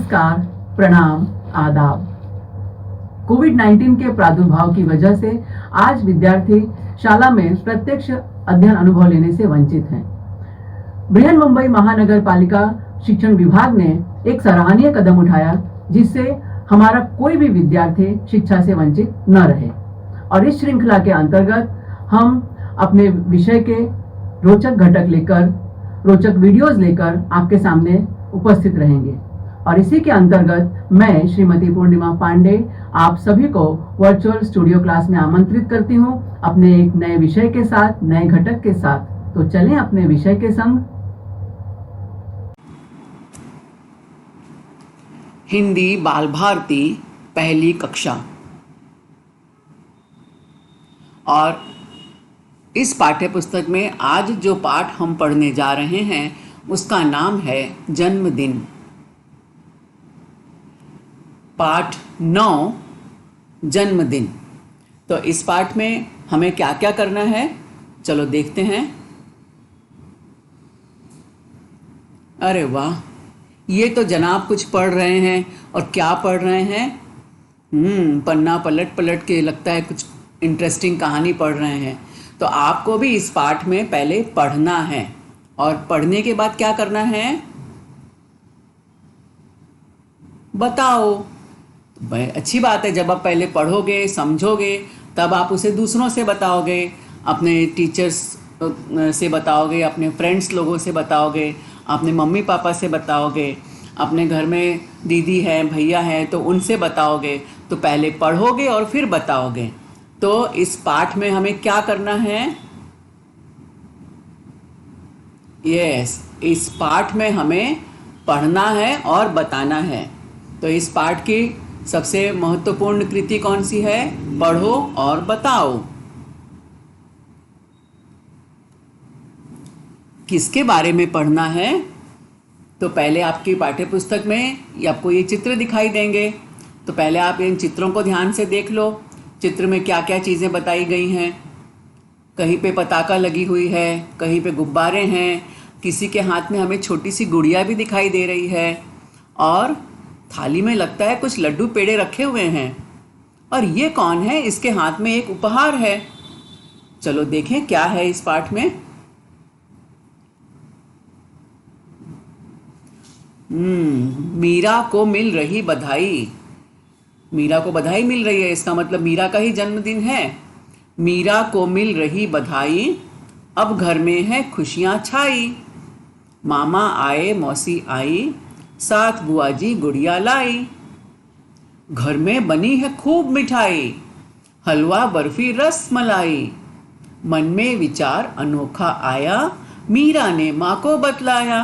नमस्कार, प्रणाम, आदाब। कोविड-19 के प्रादुर्भाव की वजह से आज विद्यार्थी शाला में प्रत्यक्ष अध्ययन अनुभव लेने से वंचित हैं। बृहन्मुंबई महानगर पालिका शिक्षण विभाग ने एक सराहनीय कदम उठाया जिससे हमारा कोई भी विद्यार्थी शिक्षा से वंचित न रहे। और इस श्रृंखला के अंतर्गत हम अपने विषय के रोचक घटक लेकर, रोचक वीडियोस लेकर आपके सामने उपस्थित रहेंगे। और इसी के अंतर्गत मैं श्रीमती पूर्णिमा पांडे आप सभी को वर्चुअल स्टूडियो क्लास में आमंत्रित करती हूं अपने एक नए विषय के साथ, नए घटक के साथ। तो चलें अपने विषय के संग। हिंदी बाल भारती पहली कक्षा। और इस पाठ्य पुस्तक में आज जो पाठ हम पढ़ने जा रहे हैं उसका नाम है जन्मदिन। पाठ 9 जन्मदिन। तो इस पाठ में हमें क्या क्या करना है, चलो देखते हैं। अरे वाह, ये तो जनाब कुछ पढ़ रहे हैं। और क्या पढ़ रहे हैं? पन्ना पलट पलट के लगता है कुछ इंटरेस्टिंग कहानी पढ़ रहे हैं। तो आपको भी इस पाठ में पहले पढ़ना है और पढ़ने के बाद क्या करना है बताओ। भाई अच्छी बात है, जब आप पहले पढ़ोगे, समझोगे, तब आप उसे दूसरों से बताओगे, अपने टीचर्स से बताओगे, अपने फ्रेंड्स लोगों से बताओगे, अपने मम्मी पापा से बताओगे, अपने घर में दीदी है, भैया है तो उनसे बताओगे। तो पहले पढ़ोगे और फिर बताओगे। तो इस पाठ में हमें क्या करना है? इस पाठ में हमें पढ़ना है और बताना है। तो इस पाठ की सबसे महत्वपूर्ण कृति कौन सी है? पढ़ो और बताओ। किसके बारे में पढ़ना है? तो पहले आपकी पाठ्य पुस्तक में आपको ये चित्र दिखाई देंगे। तो पहले आप इन चित्रों को ध्यान से देख लो। चित्र में क्या क्या चीज़ें बताई गई हैं। कहीं पे पताका लगी हुई है, कहीं पे गुब्बारे हैं, किसी के हाथ में हमें छोटी सी गुड़िया भी दिखाई दे रही है। और थाली में लगता है कुछ लड्डू पेड़े रखे हुए हैं। और ये कौन है? इसके हाथ में एक उपहार है। चलो देखें क्या है इस पाठ में। मीरा को मिल रही बधाई। मीरा को बधाई मिल रही है, इसका मतलब मीरा का ही जन्मदिन है। मीरा को मिल रही बधाई, अब घर में है खुशियां छाई। मामा आए, मौसी आई, साथ बुआ जी गुड़िया लाई। घर में बनी है खूब मिठाई, हलवा बर्फी रस मलाई। मन में विचार अनोखा आया, मीरा ने माँ को बतलाया।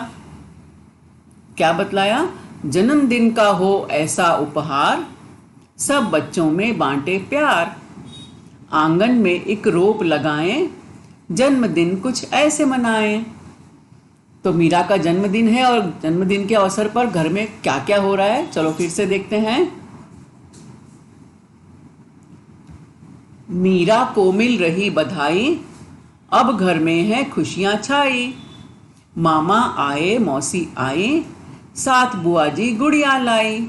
क्या बतलाया? जन्मदिन का हो ऐसा उपहार, सब बच्चों में बांटे प्यार। आंगन में एक रोप लगाएं, जन्मदिन कुछ ऐसे मनाएं। तो मीरा का जन्मदिन है और जन्मदिन के अवसर पर घर में क्या क्या हो रहा है, चलो फिर से देखते हैं। मीरा को मिल रही बधाई, अब घर में है खुशियां छाई। मामा आए, मौसी आई, साथ बुआ जी गुड़िया लाई।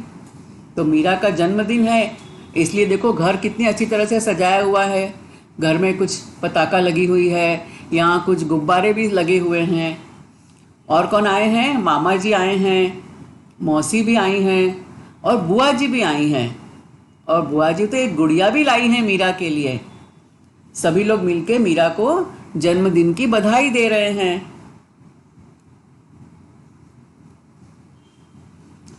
तो मीरा का जन्मदिन है, इसलिए देखो घर कितनी अच्छी तरह से सजाया हुआ है। घर में कुछ पताका लगी हुई है, यहाँ कुछ गुब्बारे भी लगे हुए हैं। और कौन आए हैं? मामा जी आए हैं, मौसी भी आई हैं और बुआ जी भी आई हैं। और बुआ जी तो एक गुड़िया भी लाई हैं मीरा के लिए। सभी लोग मिलके मीरा को जन्मदिन की बधाई दे रहे हैं।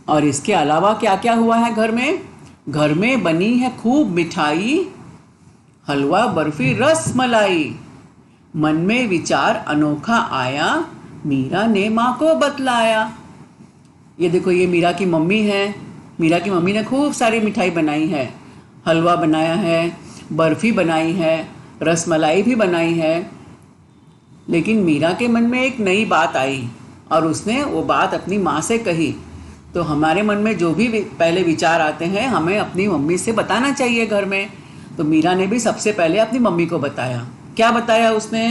और इसके अलावा क्या क्या हुआ है घर में? घर में बनी है खूब मिठाई, हलवा बर्फी रस मलाई। मन में विचार अनोखा आया, मीरा ने माँ को बतलाया। ये देखो, ये मीरा की मम्मी है। मीरा की मम्मी ने खूब सारी मिठाई बनाई है। हलवा बनाया है, बर्फी बनाई है, रस मलाई भी बनाई है। लेकिन मीरा के मन में एक नई बात आई और उसने वो बात अपनी माँ से कही। तो हमारे मन में जो भी पहले विचार आते हैं हमें अपनी मम्मी से बताना चाहिए घर में। तो मीरा ने भी सबसे पहले अपनी मम्मी को बताया। क्या बताया उसने?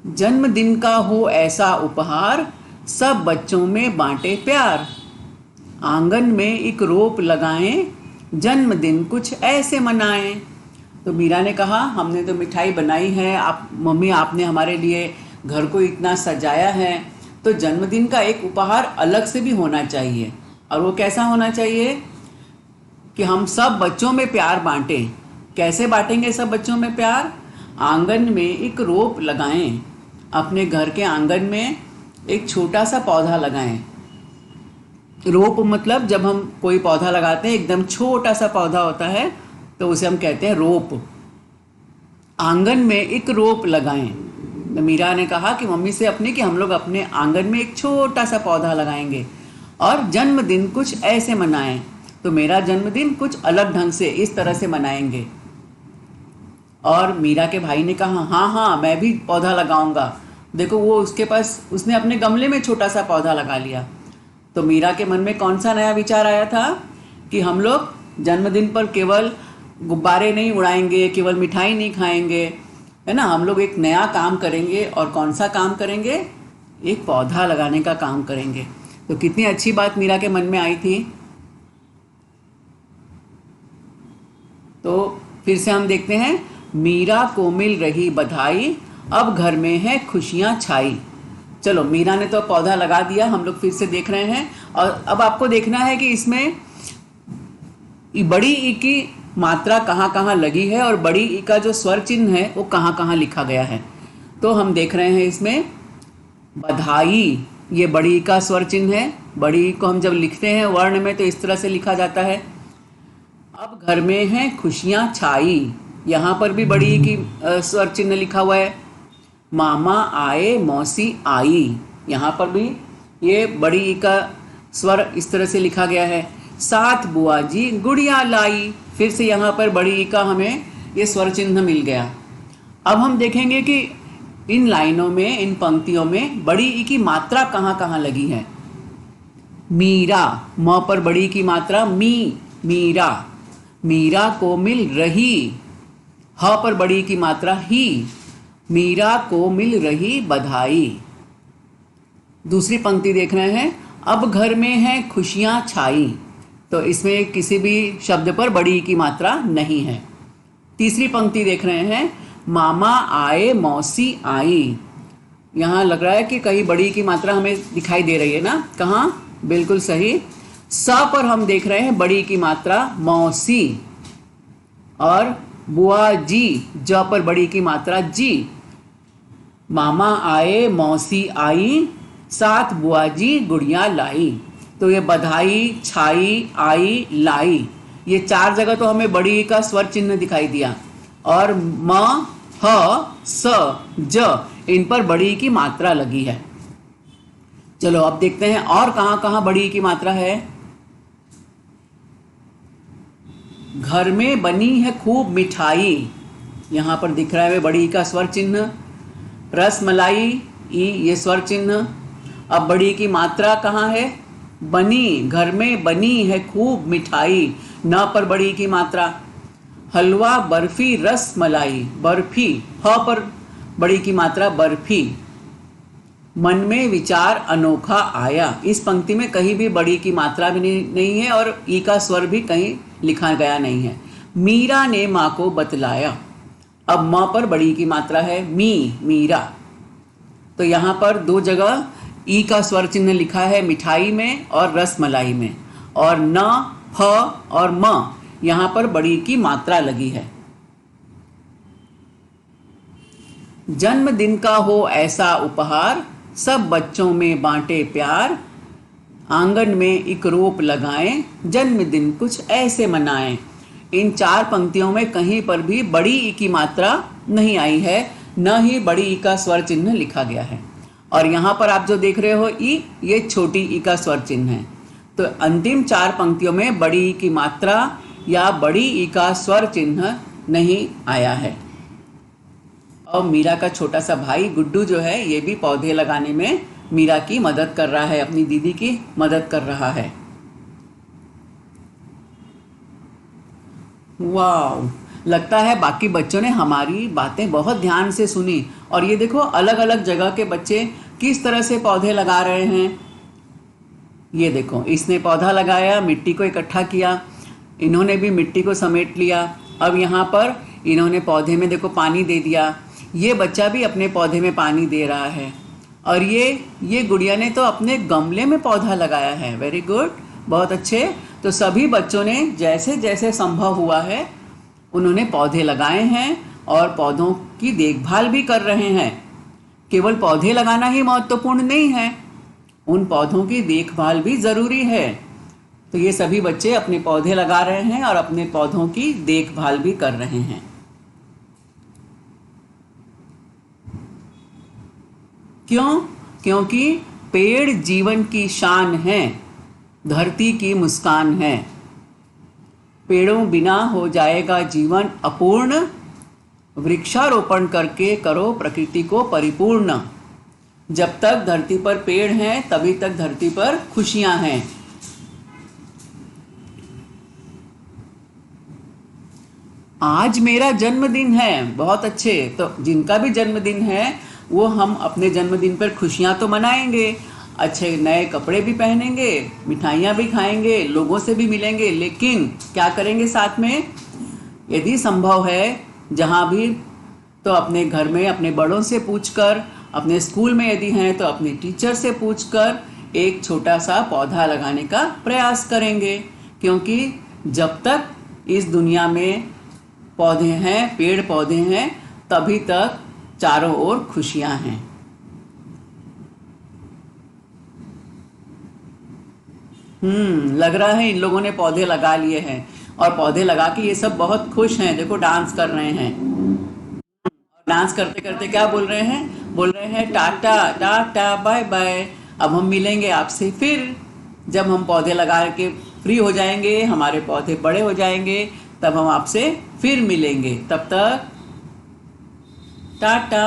जन्मदिन का हो ऐसा उपहार, सब बच्चों में बांटे प्यार, आंगन में एक रोप लगाएं, जन्मदिन कुछ ऐसे मनाएं। तो मीरा ने कहा, हमने तो मिठाई बनाई है, आप मम्मी आपने हमारे लिए घर को इतना सजाया है, तो जन्मदिन का एक उपहार अलग से भी होना चाहिए। और वो कैसा होना चाहिए कि हम सब बच्चों में प्यार बांटें। कैसे बांटेंगे सब बच्चों में प्यार? आंगन में एक रोप लगाएं, अपने घर के आंगन में एक छोटा सा पौधा लगाएं। रोप मतलब जब हम कोई पौधा लगाते हैं, एकदम छोटा सा पौधा होता है, तो उसे हम कहते हैं रोप। आंगन में एक रोप लगाएं। तो मीरा ने कहा कि मम्मी से अपने कि हम लोग अपने आंगन में एक छोटा सा पौधा लगाएंगे और जन्मदिन कुछ ऐसे मनाएं। तो मेरा जन्मदिन कुछ अलग ढंग से इस तरह से मनाएंगे। और मीरा के भाई ने कहा, हाँ हाँ मैं भी पौधा लगाऊंगा। देखो वो उसके पास, उसने अपने गमले में छोटा सा पौधा लगा लिया। तो मीरा के मन में कौन सा नया विचार आया था कि हम लोग जन्मदिन पर केवल गुब्बारे नहीं उड़ाएंगे, केवल मिठाई नहीं खाएंगे, है ना, हम लोग एक नया काम करेंगे। और कौन सा काम करेंगे? एक पौधा लगाने का काम करेंगे। तो कितनी अच्छी बात मीरा के मन में आई थी। तो फिर से हम देखते हैं, मीरा को मिल रही बधाई, अब घर में है खुशियां छाई। चलो मीरा ने तो पौधा लगा दिया, हम लोग फिर से देख रहे हैं। और अब आपको देखना है कि इसमें बड़ी ई की मात्रा कहाँ कहाँ लगी है और बड़ी ई का जो स्वर चिन्ह है वो कहाँ कहाँ लिखा गया है। तो हम देख रहे हैं इसमें बधाई, ये बड़ी ई का स्वर चिन्ह है। बड़ी ई को हम जब लिखते हैं वर्ण में तो इस तरह से लिखा जाता है। अब घर में है खुशियाँ छाई, यहाँ पर भी बड़ी ई की स्वर चिन्ह लिखा हुआ है। मामा आए मौसी आई, यहाँ पर भी ये बड़ी ई का स्वर इस तरह से लिखा गया है। साथ बुआ जी गुड़िया लाई, फिर से यहाँ पर बड़ी ई का हमें ये स्वर चिन्ह मिल गया। अब हम देखेंगे कि इन लाइनों में, इन पंक्तियों में बड़ी ई की मात्रा कहाँ कहाँ लगी है। मीरा, म पर बड़ी ई की मात्रा मी, मीरा। मीरा को मिल रही, ह पर बड़ी ई की मात्रा ही, मीरा को मिल रही बधाई। दूसरी पंक्ति देख रहे हैं, अब घर में है खुशियाँ छाई, तो इसमें किसी भी शब्द पर बड़ी ई की मात्रा नहीं है। तीसरी पंक्ति देख रहे हैं, मामा आए मौसी आई, यहाँ लग रहा है कि कहीं बड़ी ई की मात्रा हमें दिखाई दे रही है ना, कहाँ? बिल्कुल सही, स पर हम देख रहे हैं बड़ी ई की मात्रा मौसी। और बुआ जी, ज पर बड़ी ई की मात्रा जी। मामा आए मौसी आई, साथ बुआ जी गुड़िया लाई। तो ये बधाई, छाई, आई, लाई, ये चार जगह तो हमें बड़ी ई का स्वर चिन्ह दिखाई दिया। और म, ह, स, ज, इन पर बड़ी ई की मात्रा लगी है। चलो अब देखते हैं और कहाँ कहाँ बड़ी ई की मात्रा है। घर में बनी है खूब मिठाई, यहाँ पर दिख रहा है बड़ी ई का स्वर चिन्ह। रस मलाई, ई, ये स्वर चिन्ह। अब बड़ी ई की मात्रा कहाँ है? बनी, घर में बनी है खूब मिठाई, न पर बड़ी की मात्रा। हलवा बर्फी रस मलाई, बर्फी, ह पर बड़ी की मात्रा बर्फी। मन में विचार अनोखा आया, इस पंक्ति में कहीं भी बड़ी की मात्रा भी नहीं है और ई का स्वर भी कहीं लिखा गया नहीं है। मीरा ने माँ को बतलाया, अब माँ पर बड़ी की मात्रा है, मी, मीरा। तो यहाँ पर दो जगह ई का स्वर चिन्ह लिखा है, मिठाई में और रस मलाई में। और न, ह और म, यहाँ पर बड़ी की मात्रा लगी है। जन्मदिन का हो ऐसा उपहार, सब बच्चों में बांटे प्यार, आंगन में एक रोप लगाएं, जन्मदिन कुछ ऐसे मनाएं। इन चार पंक्तियों में कहीं पर भी बड़ी ई की मात्रा नहीं आई है, न ही बड़ी ई का स्वर चिन्ह लिखा गया है। और यहाँ पर आप जो देख रहे हो ई, ये छोटी ई का स्वर चिन्ह है। तो अंतिम चार पंक्तियों में बड़ी ई की मात्रा या बड़ी ई का स्वर चिन्ह नहीं आया है। और मीरा का छोटा सा भाई गुड्डू जो है, ये भी पौधे लगाने में मीरा की मदद कर रहा है, अपनी दीदी की मदद कर रहा है। वाह, लगता है बाकी बच्चों ने हमारी बातें बहुत ध्यान से सुनी। और ये देखो अलग अलग जगह के बच्चे किस तरह से पौधे लगा रहे हैं। ये देखो, इसने पौधा लगाया, मिट्टी को इकट्ठा किया, इन्होंने भी मिट्टी को समेट लिया। अब यहाँ पर इन्होंने पौधे में देखो पानी दे दिया। ये बच्चा भी अपने पौधे में पानी दे रहा है। और ये गुड़िया ने तो अपने गमले में पौधा लगाया है। वेरी गुड, बहुत अच्छे। तो सभी बच्चों ने जैसे जैसे संभव हुआ है उन्होंने पौधे लगाए हैं और पौधों की देखभाल भी कर रहे हैं। केवल पौधे लगाना ही महत्वपूर्ण नहीं है, उन पौधों की देखभाल भी ज़रूरी है। तो ये सभी बच्चे अपने पौधे लगा रहे हैं और अपने पौधों की देखभाल भी कर रहे हैं। क्यों? क्योंकि पेड़ जीवन की शान है, धरती की मुस्कान है। पेड़ों बिना हो जाएगा जीवन अपूर्ण, वृक्षारोपण करके करो प्रकृति को परिपूर्ण। जब तक धरती पर पेड़ हैं तभी तक धरती पर खुशियां हैं। आज मेरा जन्मदिन है, बहुत अच्छे। तो जिनका भी जन्मदिन है वो हम अपने जन्मदिन पर खुशियां तो मनाएंगे, अच्छे नए कपड़े भी पहनेंगे, मिठाइयाँ भी खाएंगे, लोगों से भी मिलेंगे, लेकिन क्या करेंगे साथ में? यदि संभव है जहाँ भी तो अपने घर में अपने बड़ों से पूछकर, अपने स्कूल में यदि हैं तो अपने टीचर से पूछकर एक छोटा सा पौधा लगाने का प्रयास करेंगे। क्योंकि जब तक इस दुनिया में पौधे हैं, पेड़ पौधे हैं, तभी तक चारों ओर खुशियां हैं। लग रहा है इन लोगों ने पौधे लगा लिए हैं और पौधे लगा के ये सब बहुत खुश हैं। देखो डांस कर रहे हैं। डांस करते करते क्या बोल रहे हैं? बोल रहे हैं टाटा टाटा बाय बाय। अब हम मिलेंगे आपसे फिर, जब हम पौधे लगा के फ्री हो जाएंगे, हमारे पौधे बड़े हो जाएंगे, तब हम आपसे फिर मिलेंगे। तब तक टाटा।